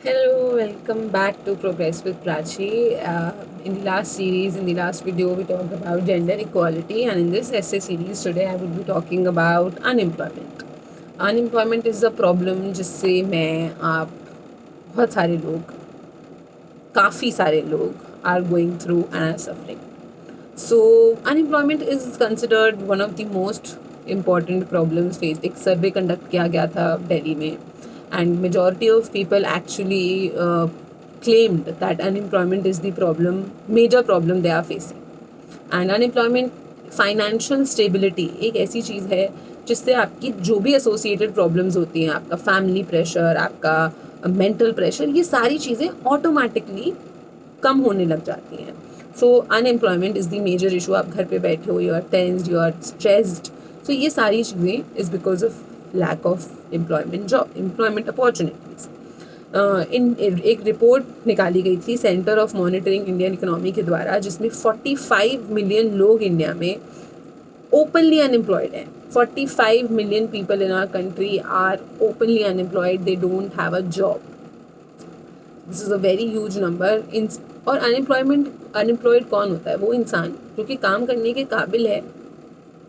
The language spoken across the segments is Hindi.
Hello, welcome back to Progress with Prachi. In the last series, in the last video, we talked about gender equality, and in this essay series today, I will be talking about unemployment. Unemployment is a problem जिससे मैं आप बहुत सारे लोग काफ़ी सारे लोग are going through and are suffering. So unemployment is considered one of the most important problems faced. एक सर्वे कंडक्ट किया गया था दिल्ली में and majority of people actually claimed that unemployment is the major problem they are facing. And unemployment, financial stability एक ऐसी चीज़ है जिससे आपकी जो भी एसोसिएटेड प्रॉब्लम्स होती हैं, आपका फैमिली प्रेशर, आपका मेंटल प्रेशर, ये सारी चीज़ें ऑटोमेटिकली कम होने लग जाती हैं. So unemployment is the major issue. आप घर पे बैठे हो, you are tensed, you are stressed. So ये सारी चीज़ें is because of lack of employment opportunities. एक रिपोर्ट निकाली गई थी centre of monitoring Indian economy के द्वारा, जिसमें 45 मिलियन लोग इंडिया में ओपनली अनएम्प्लॉयड हैं. 45 million people in our country are openly unemployed. They don't have a job. This is a very huge number. और अनएम्प्लॉयड कौन होता है? वो इंसान जो कि काम करने के काबिल है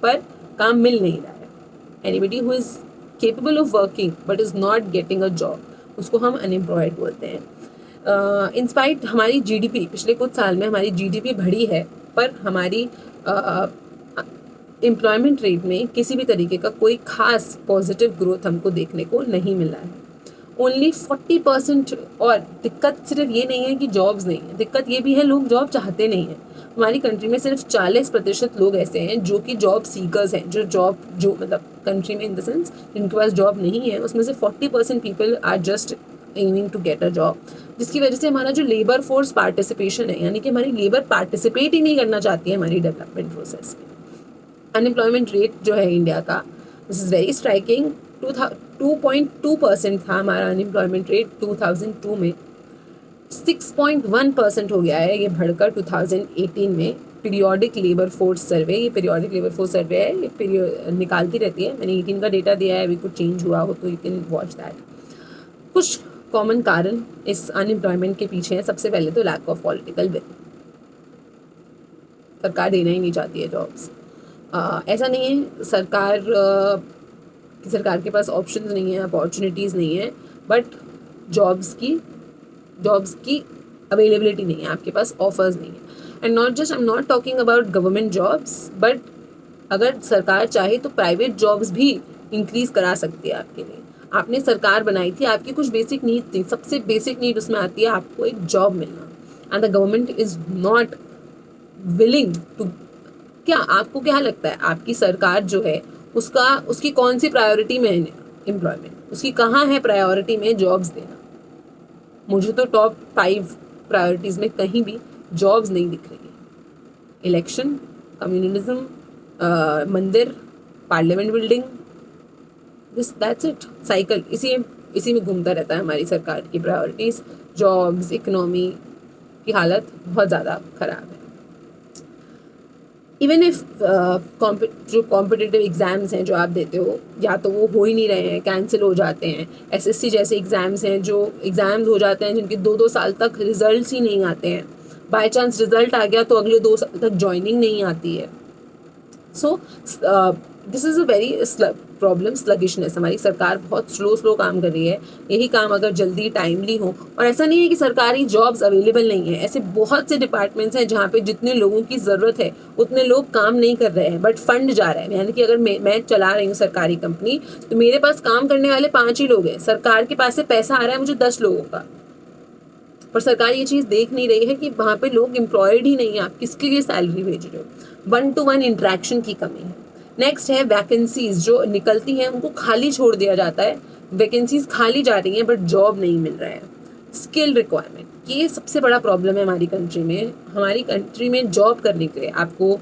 पर काम मिल नहीं रहा है. Anybody who is capable of working but is not getting a job, उसको हम अनएम्प्लॉयड बोलते हैं. इंस्पाइट हमारी जीडीपी पिछले कुछ साल में हमारी जीडीपी बढ़ी है, पर हमारी एम्प्लॉयमेंट रेट में किसी भी तरीके का कोई खास पॉजिटिव ग्रोथ हमको देखने को नहीं मिला है. ओनली 40%. और दिक्कत सिर्फ ये नहीं है कि जॉब्स नहीं है, दिक्कत ये भी है लोग जॉब चाहते नहीं हैं. हमारी कंट्री में सिर्फ 40% लोग ऐसे हैं जो कि जॉब सीकर्स हैं, जो मतलब कंट्री में इन द सेंस जिनके पास जॉब नहीं है, उसमें से 40% people are just aiming to get a job. जिसकी वजह से हमारा जो लेबर फोर्स पार्टिसिपेशन है, यानी कि हमारी लेबर पार्टिसिपेट ही नहीं करना चाहती है हमारी डेवलपमेंट प्रोसेस में. अनएम्प्लॉयमेंट रेट जो है इंडिया का, दिस इज़ वेरी स्ट्राइकिंग. 2.2% था हमारा अनएम्प्लॉयमेंट रेट 2002 में. 6.1% हो गया है ये बढ़कर 2018 में. पीरियोडिक लेबर फोर्स सर्वे, ये पीरियोडिक लेबर फोर्स सर्वे है, ये निकालती रहती है. मैंने 18 का डेटा दिया है, अभी कुछ चेंज हुआ हो तो यू कैन वॉच दैट. कुछ कॉमन कारण इस अनएम्प्लॉयमेंट के पीछे हैं. सबसे पहले तो लैक ऑफ पॉलिटिकल विल. सरकार देना ही नहीं चाहती है जॉब्स. ऐसा नहीं है सरकार के पास ऑप्शंस नहीं है, अपॉर्चुनिटीज़ नहीं है, बट जॉब्स की अवेलेबिलिटी नहीं है, आपके पास ऑफर्स नहीं है. And not just, I am not talking about government jobs, but अगर सरकार चाहे तो प्राइवेट जॉब्स भी इंक्रीज करा सकती है आपके लिए. आपने सरकार बनाई थी, आपकी कुछ बेसिक नीड थी, सबसे बेसिक नीड उसमें आती है आपको एक जॉब मिलना. And the government is not willing to. क्या आपको क्या लगता है, आपकी सरकार जो है उसकी कौन सी प्रायोरिटी में है एम्प्लॉयमेंट? उसकी कहाँ है प्रायोरिटी में जॉब्स देना? मुझे तो टॉप 5 प्रायोरिटीज़ में कहीं भी जॉब्स नहीं दिख रही है. इलेक्शन, कम्युनलिज्म, मंदिर, parliament building, that's it. Cycle इसी में घूमता रहता है हमारी सरकार की प्रायोरिटीज़. जॉब्स, इकोनॉमी की हालत बहुत ज़्यादा ख़राब है. इवन इफ जो कॉम्पिटिटिव एग्ज़ाम्स हैं जो आप देते हो, या तो वो हो ही नहीं रहे हैं, कैंसिल हो जाते हैं. एसएससी जैसे एग्ज़ाम्स हैं जो एग्ज़ाम्स हो जाते हैं जिनके 2-2 साल तक रिजल्ट्स ही नहीं आते हैं. बाय चांस रिजल्ट आ गया तो अगले 2 साल तक ज्वाइनिंग नहीं आती है. So this is a very problem, sluggishness. हमारी सरकार बहुत स्लो काम कर रही है. यही काम अगर जल्दी टाइमली हो, और ऐसा नहीं है कि सरकारी जॉब्स अवेलेबल नहीं है, ऐसे बहुत से डिपार्टमेंट्स हैं जहाँ पे जितने लोगों की ज़रूरत है उतने लोग काम नहीं कर रहे हैं, बट फंड जा रहा है. यानी कि अगर मैं चला रही हूँ सरकारी कंपनी, तो मेरे पास काम करने वाले 5 ही लोग हैं, सरकार के पास से पैसा आ रहा है मुझे 10 लोगों का. पर सरकार ये चीज़ देख नहीं रही है कि वहाँ पे लोग एम्प्लॉयड ही नहीं है, आप किसके लिए सैलरी भेज रहे हो. 1-to-1 इंट्रैक्शन की कमी है. नेक्स्ट है वैकेंसीज जो निकलती हैं उनको खाली छोड़ दिया जाता है. वैकेंसीज खाली जा रही हैं बट जॉब नहीं मिल रहा है. स्किल रिक्वायरमेंट, ये सबसे बड़ा प्रॉब्लम है हमारी कंट्री में. हमारी कंट्री में जॉब करने के लिए आपको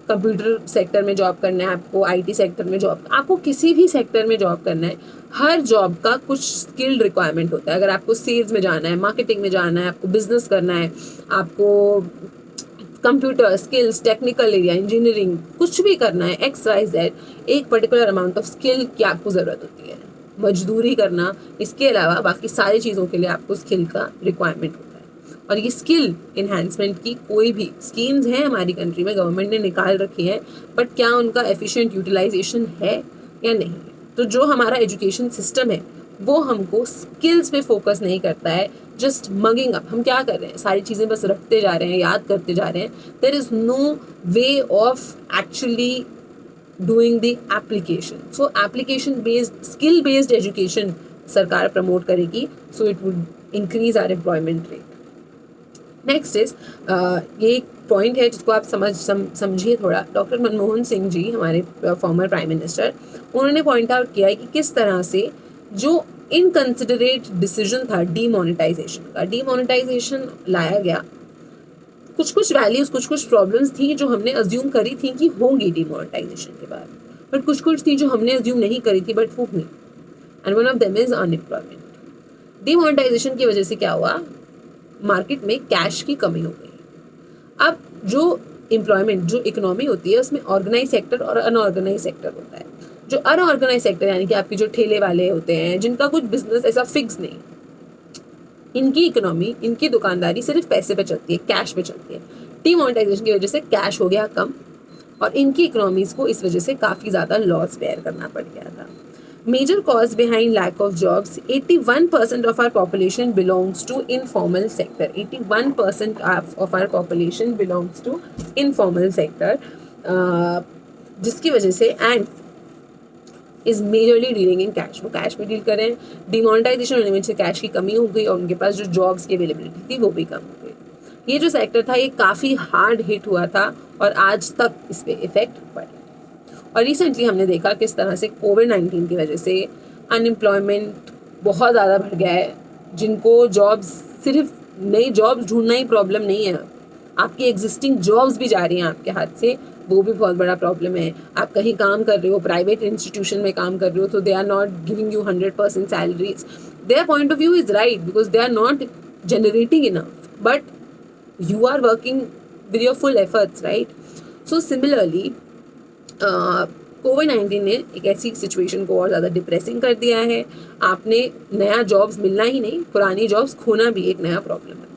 कंप्यूटर सेक्टर में जॉब करना है, आपको आईटी सेक्टर में जॉब, आपको किसी भी सेक्टर में जॉब करना है, हर जॉब का कुछ स्किल रिक्वायरमेंट होता है. अगर आपको सेल्स में जाना है, मार्केटिंग में जाना है, आपको बिजनेस करना है, आपको computer skills, technical area, engineering, कुछ भी करना है, XYZ, एक पर्टिकुलर अमाउंट ऑफ स्किल की आपको ज़रूरत होती है. मजदूरी करना, इसके अलावा बाकी सारी चीज़ों के लिए आपको स्किल का रिक्वायरमेंट होता है। और ये स्किल इन्हांसमेंट की कोई भी स्कीम्स हैं हमारी कंट्री में, गवर्नमेंट ने निकाल रखी है, बट क्या उनका एफिशिएंट यूटिलाइजेशन है या नहीं है। तो जो हमारा एजुकेशन सिस्टम है वो हमको स्किल्स पे फोकस नहीं करता है, जस्ट मगिंग अप। हम क्या कर रहे हैं, सारी चीज़ें बस रखते जा रहे हैं, याद करते जा रहे हैं। There is no way of actually doing the application. So application based, skill based education सरकार प्रमोट करेगी, so it would increase our employment rate. Next is ये एक पॉइंट है जिसको आप समझिए थोड़ा। डॉक्टर मनमोहन सिंह जी, हमारे फॉर्मर प्राइम मिनिस्टर, उन्होंने पॉइंट आउट किया है कि किस तरह से जो इनकंसिडरेट डिसीजन था डीमोनेटाइजेशन का, डीमोनेटाइजेशन लाया गया। कुछ कुछ वैल्यूज, कुछ कुछ प्रॉब्लम्स थी जो हमने अज्यूम करी थी कि होंगी डीमोनेटाइजेशन के बाद, बट कुछ कुछ थी जो हमने अज्यूम नहीं करी थी बट वो हुई। And one of them is unemployment. Demonetisation की वजह से क्या हुआ, मार्केट में कैश की कमी हो गई। अब जो एम्प्लॉयमेंट, जो इकोनॉमी होती है, उसमें ऑर्गेनाइज सेक्टर और अनऑर्गेनाइज सेक्टर होता है। जो अनऑर्गेनाइज सेक्टर यानी कि आपके जो ठेले वाले होते हैं, जिनका कुछ बिजनेस ऐसा फिक्स नहीं, इनकी इकोनॉमी, इनकी दुकानदारी सिर्फ पैसे पे चलती है, कैश पे चलती है। डीमोनेटाइजेशन की वजह से कैश हो गया कम और इनकी इकोनॉमीज को इस वजह से काफ़ी ज़्यादा लॉस बेयर करना पड़ गया था। Major cause behind lack of jobs, 81% of our population belongs to informal sector. 81% of our population belongs to informal sector, जिसकी वजह से and is majorly dealing in cash. वो कैश में डील कर रहे हैं। डिमोनेटाइजेशन होने में से कैश की कमी हो गई और उनके पास जो जॉब्स की अवेलेबिलिटी थी वो भी कम हो गई। ये जो सेक्टर था ये काफ़ी हार्ड हिट हुआ था और आज तक इस पर इफेक्ट पड़ा। और रिसेंटली हमने देखा किस तरह से कोविड-19 की वजह से अनएम्प्लॉयमेंट बहुत ज़्यादा बढ़ गया है। जिनको जॉब्स, सिर्फ नई जॉब्स ढूंढना ही प्रॉब्लम नहीं है, आपकी एग्जिस्टिंग जॉब्स भी जा रही हैं आपके हाथ से, वो भी बहुत बड़ा प्रॉब्लम है। आप कहीं काम कर रहे हो, प्राइवेट इंस्टीट्यूशन में काम कर रहे हो, तो they are not giving you 100% salaries. Their point of view is right because they are not generating enough, but you are working with your full efforts, right. So similarly कोविड-19 ने एक ऐसी सिचुएशन को और ज़्यादा डिप्रेसिंग कर दिया है। आपने नया जॉब्स मिलना ही नहीं, पुरानी जॉब्स खोना भी एक नया प्रॉब्लम है।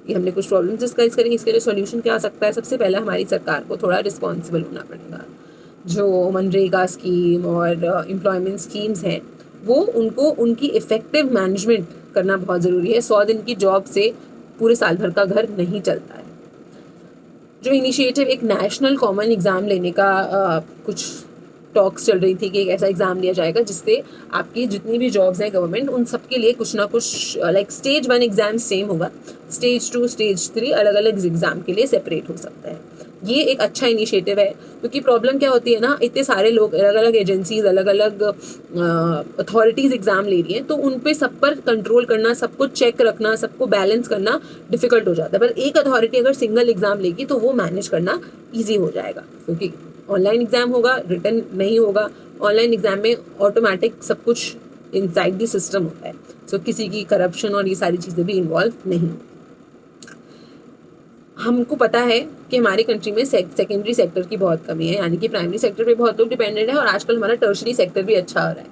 ये हमने कुछ प्रॉब्लम्स डिस्कस करेंगे। इसके लिए सॉल्यूशन क्या आ सकता है? सबसे पहले हमारी सरकार को थोड़ा रिस्पॉन्सिबल होना पड़ेगा। जो मनरेगा स्कीम और एम्प्लॉयमेंट स्कीम्स हैं वो उनको, उनकी इफ़ेक्टिव मैनेजमेंट करना बहुत ज़रूरी है। 100 दिन की जॉब से पूरे साल भर का घर नहीं चलता है। जो इनिशिएटिव एक नेशनल कॉमन एग्ज़ाम लेने का कुछ टॉक्स चल रही थी कि एक ऐसा एग्ज़ाम लिया जाएगा जिससे आपकी जितनी भी जॉब्स हैं गवर्नमेंट, उन सब के लिए कुछ ना कुछ लाइक स्टेज 1 एग्ज़ाम सेम होगा, स्टेज 2 स्टेज 3 अलग अलग एग्ज़ाम के लिए सेपरेट हो सकता है। ये एक अच्छा इनिशिएटिव है क्योंकि प्रॉब्लम क्या होती है ना, इतने सारे लोग, अलग अलग एजेंसीज, अलग अलग अथॉरिटीज़ एग्ज़ाम ले रही हैं, तो उन पे सब पर कंट्रोल करना, सबको चेक रखना, सबको बैलेंस करना डिफ़िकल्ट हो जाता है। पर एक अथॉरिटी अगर सिंगल एग्ज़ाम लेगी तो वो मैनेज करना ईजी हो जाएगा, क्योंकि ऑनलाइन एग्ज़ाम होगा, रिटन नहीं होगा। ऑनलाइन एग्ज़ाम में ऑटोमेटिक सब कुछ इनसाइड द सिस्टम होता है, सो किसी की करप्शन और ये सारी चीज़ें भी इन्वॉल्व नहीं। हमको पता है कि हमारी कंट्री में सेकेंडरी सेक्टर की बहुत कमी है, यानी कि प्राइमरी सेक्टर पे बहुत लोग डिपेंडेंट है और आजकल हमारा टर्शरी सेक्टर भी अच्छा हो रहा है,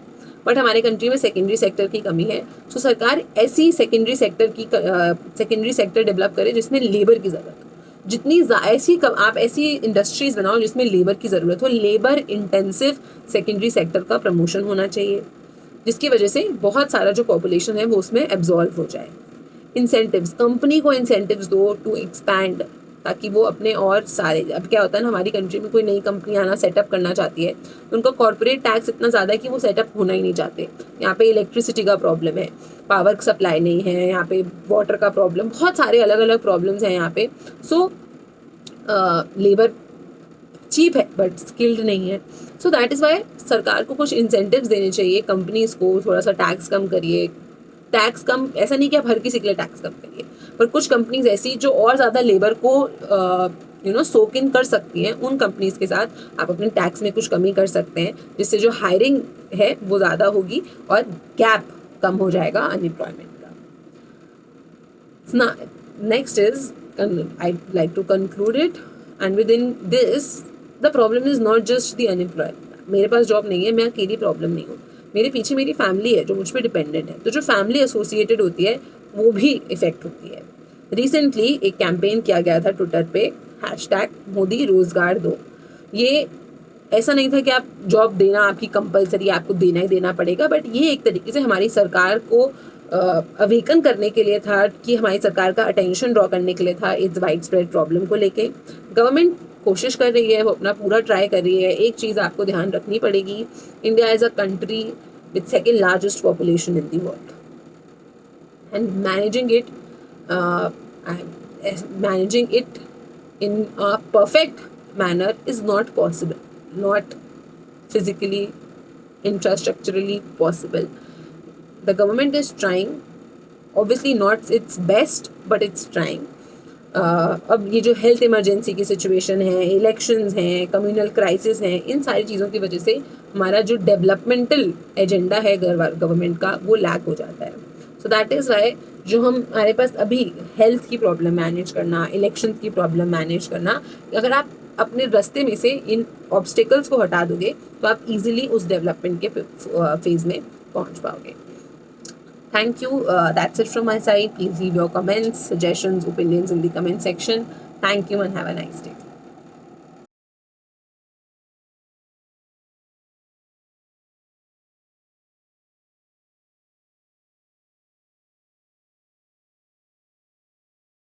बट हमारे कंट्री में सेकेंडरी सेक्टर की कमी है। सो सरकार ऐसी सेकेंडरी सेक्टर डेवलप करे जिसमें लेबर की ज़रूरत हो। जितनी आप ऐसी इंडस्ट्रीज़ बनाओ जिसमें लेबर की ज़रूरत हो। लेबर इंटेंसिव सेकेंडरी सेक्टर का प्रमोशन होना चाहिए, जिसकी वजह से बहुत सारा जो पॉपुलेशन है वो उसमें एब्जॉल्व हो जाए। इंसेंटिव्स, कंपनी को इंसेंटिव्स दो टू एक्सपैंड, ताकि वो अपने और सारे, अब क्या होता है ना, हमारी कंट्री में कोई नई कंपनी आना, सेटअप करना चाहती है तो उनका कॉर्पोरेट टैक्स इतना ज़्यादा है कि वो सेटअप होना ही नहीं चाहते। यहाँ पे इलेक्ट्रिसिटी का प्रॉब्लम है, पावर सप्लाई नहीं है, यहाँ पे वाटर का प्रॉब्लम, बहुत सारे अलग अलग प्रॉब्लम्स हैं यहाँ पे। सो लेबर चीप है बट स्किल्ड नहीं है। सो दैट इज़ वाई सरकार को कुछ इंसेंटिव्स देने चाहिए कंपनीज़ को। थोड़ा सा टैक्स कम करिए, टैक्स कम, ऐसा नहीं कि आप हर किसी के लिए टैक्स कम करिए, पर कुछ कंपनीज ऐसी जो और ज़्यादा लेबर को सोक इन कर सकती हैं, उन कंपनीज के साथ आप अपने टैक्स में कुछ कमी कर सकते हैं, जिससे जो हायरिंग है वो ज़्यादा होगी और गैप कम हो जाएगा अनएम्प्लॉयमेंट का। Next is, I'd like to conclude it, and within this the problem is not just the unemployed. मेरे पास जॉब नहीं है, मैं अकेली प्रॉब्लम नहीं हूँ। मेरे पीछे मेरी फैमिली है जो मुझ पर डिपेंडेंट है, तो जो फैमिली एसोसिएटेड होती है वो भी इफेक्ट होती है। रिसेंटली एक कैंपेन किया गया था ट्विटर पे, #मोदी रोजगार दो। ये ऐसा नहीं था कि आप जॉब देना आपकी कंपलसरी, आपको देना ही देना पड़ेगा, बट ये एक तरीके से हमारी सरकार को अवेकन करने के लिए था, कि हमारी सरकार का अटेंशन ड्रॉ करने के लिए था इस वाइड स्प्रेड प्रॉब्लम को लेके। गवर्नमेंट कोशिश कर रही है, वो अपना पूरा ट्राई कर रही है। एक चीज़ आपको ध्यान रखनी पड़ेगी, India is a country with second largest population in the world, and uh, managing it in a perfect manner is not possible, not physically, infrastructurally possible. The government is trying, obviously not its best, but it's trying. अब ये जो हेल्थ इमरजेंसी की सिचुएशन है, इलेक्शंस हैं, कम्युनल क्राइसिस हैं, इन सारी चीज़ों की वजह से हमारा जो डेवलपमेंटल एजेंडा है गवर्नमेंट का वो लैक हो जाता है। सो दैट इज़ वाई जो हमारे पास अभी हेल्थ की प्रॉब्लम मैनेज करना, इलेक्शन की प्रॉब्लम मैनेज करना, अगर आप अपने रास्ते में से इन ऑब्स्टिकल्स को हटा दोगे तो आप इजीली उस डेवलपमेंट के फेज में पहुंच पाओगे। Thank you. That's it from my side. Please leave your comments, suggestions, opinions in the comment section. Thank you and have a nice day.